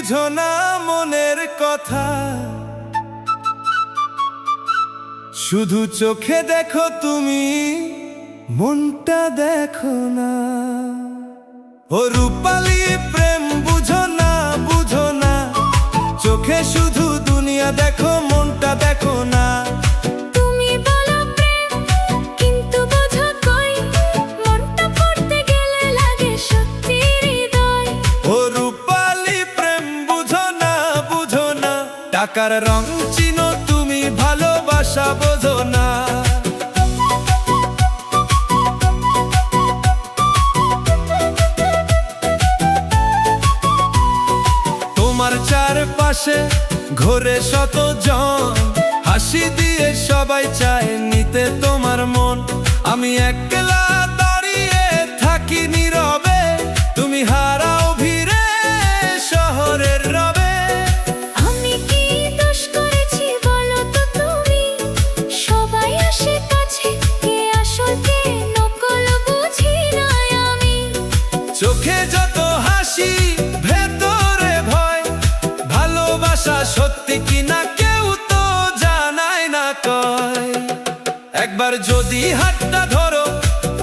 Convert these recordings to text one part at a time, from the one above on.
বুঝো না মনের কথা, শুধু চোখে দেখো তুমি, মনটা দেখো না। ও রূপালী প্রেম বুঝো না, বুঝো না, চোখে শুধু দুনিয়া দেখো, মনটা দেখো না। তুমি বলো প্রেম, কিন্তু বোঝো কই, মনটা পড়তে গেলে লাগে সত্যি হৃদয়। ও রূপালী প্রেম বুঝো না, বুঝো না, টাকার রং চিনো তুমি, ভালোবাসা বোঝো না। তোমার চারপাশে ঘোরে শত জন, হাসি দিয়ে সবাই চায় নিতে তোমার মন। আমি একলা দাঁড়িয়ে থাকি নীরবে, তুমি হারাও ভিড়ে শহরের রবে। আমি কি দোষ করেছি বলো তো তুমি, সবাই আসে কাছে, কে আসল কে নকল বুঝি না আমি। চোখে যত হাসি ভেতরে ভয়, ভালোবাসা সত্যি কিনা কেউ তো জানায় না কয়। একবার যদি হাতটা ধরো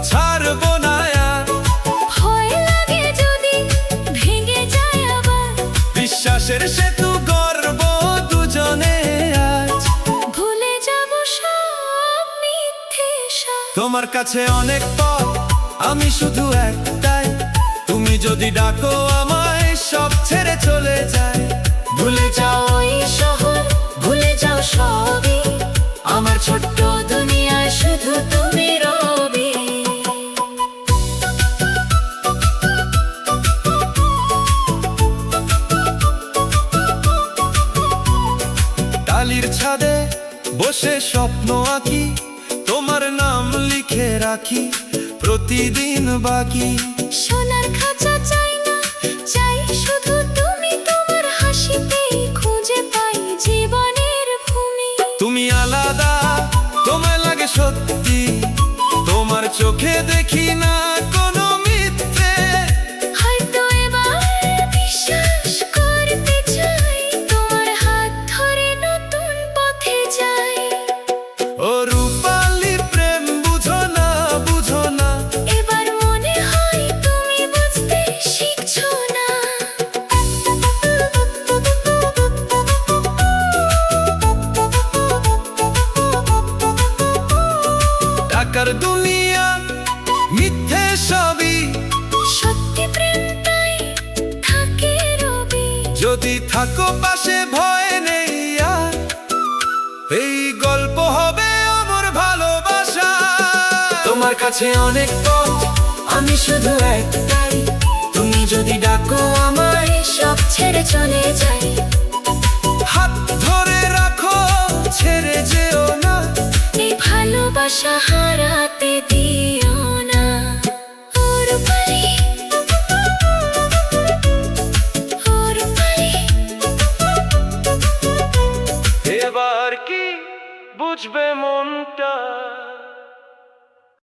ছাড়বো না আর, ভয় লাগে যদি ভেঙে যায় আবার, বিশ্বাসের সেতু গর্ব দুজনে আজ। ভুলে যাব সব মিথ্যে সাজ। তোমার কাছে অনেক পথ, আমি শুধু একটাই, তুমি যদি ডাকো আমায় সব ছেড়ে চলে যায়। ভুলে যাও ওই শহর, ভুলে যাও সবই, আমার ছোট্ট দুনিয়ায় শুধু তুমি রবি। টালির ছাদে বসে স্বপ্ন আঁকি, তোমার নাম লিখে রাখি প্রতিদিন বাকি। সোনার খাঁচা চাই না, চাই শুধু তুমি, তোমার হাসিতেই খুঁজে পাই জীবনের ভূমি। তুমি আলাদা, তোমায় লাগে সত্যি, তোমার চোখে দেখি না কোনো মিথ্যে। হয়তো এবার বিশ্বাস করতে চাই, তোমার হাত ধরে নতুন পথে যাই। ও রূপালী প্রেম বুঝো না, বুঝো না, এবার মনে হয় তুমি বুঝতে শিখছো না। টাকার দুনিয়া মিথ্যে সবই, সত্যি প্রেম তাই থাকে রবি। যদি থাকো পাশে ভয় নেই আর, এই গল্প হবে আমার ভালোবাসা। তোমার কাছে অনেক পথ, আমি শুধু একটাই, তুমি যদি ডাকো আমায় সব ছেড়ে চলে যাই। হাত ধরে রাখো ছেড়ে যেও না, এই ভালোবাসা হারাতে দিও না। ও রূপালী, ও রূপালী, এবার কি বুঝবে মনটা।